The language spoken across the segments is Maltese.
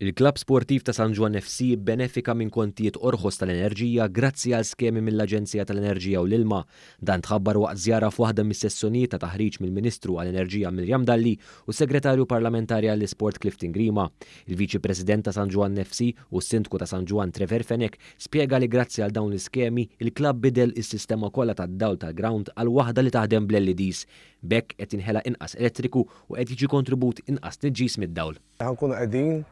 Il-Klabb Sportiv ta' San Ġwan FC benefika minn kontijiet orħos tal-enerġija grazzi għal skemi mill-Aġenzija tal-Enerġija u l-Ilma. Dan tħabbar waqt żjara f'waħda mis-sessjonijiet ta' taħriġ mill-Ministru għall-Enerġija Mirjam Dalli u Segretarju Parlamentari għall-Isport Clifton Grima. Il-Viċi President ta' San Ġwan FC u s-Sindku ta' San Ġwan Trevor Fenek spjega li grazzi għal dawn l-iskemi il-klabb bidel is-sistema kollha tad-dawl tal-ground għal waħda li taħdem bl-LEDs. Bekk qed inħela inqas elettriku u qed jiġi kontribut inqas niġġis mid-dawl. Ħankunu qegħdin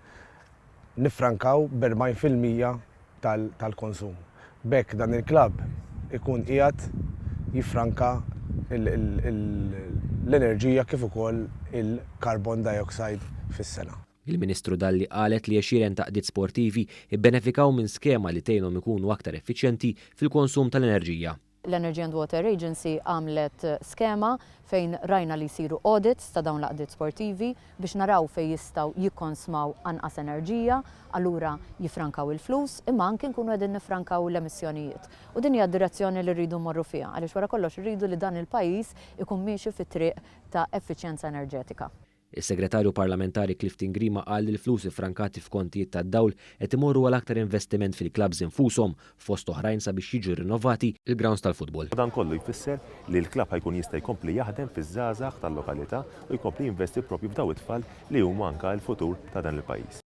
nifrankaw b'40% tal-konsum. Bekk dan il-klabb ikun qiegħed jiffranka l-enerġija kif ukoll il-carbon dioxide fis-sena. Il-Ministru Dalli qalet li għexieren taqdiet sportivi ibbenefikaw minn skema li tgħinhom ikunu aktar effiċjenti fil-konsum tal-enerġija. L-Energy and Water Agency għamlet skema fejn rajna li jsiru audits ta' dawn l-qdiet sportivi biex naraw fejn jistgħu jikkonsmaw anqas enerġija, allura jifrankaw il-flus, imma anke nkunu qegħdin nifrankaw l-emissjonijiet. U din hija d-direzzjoni li rridu mmorru fiha, għaliex wara kollox irridu li dan il-pajjiż ikun miexi fit-triq ta' effiċjenza enerġetika. Is-Segretarju Parlamentari Clifton Grima qal li l-flus ifrankati f'kontijiet tad-dawl qed imorru għal aktar investiment fil-klabs infushom fost oħrajn sabiex jiġu rinnovati il-grounds tal-futbol. Dan kollu jfisser li l-klabb ħajkun jista' jkompli jaħdem fiż-żgħażagħ tal-lokalità u jkompli jinvesti proprju f'daw it-tfal li huma anke l-futur ta' dan il-pajjiż.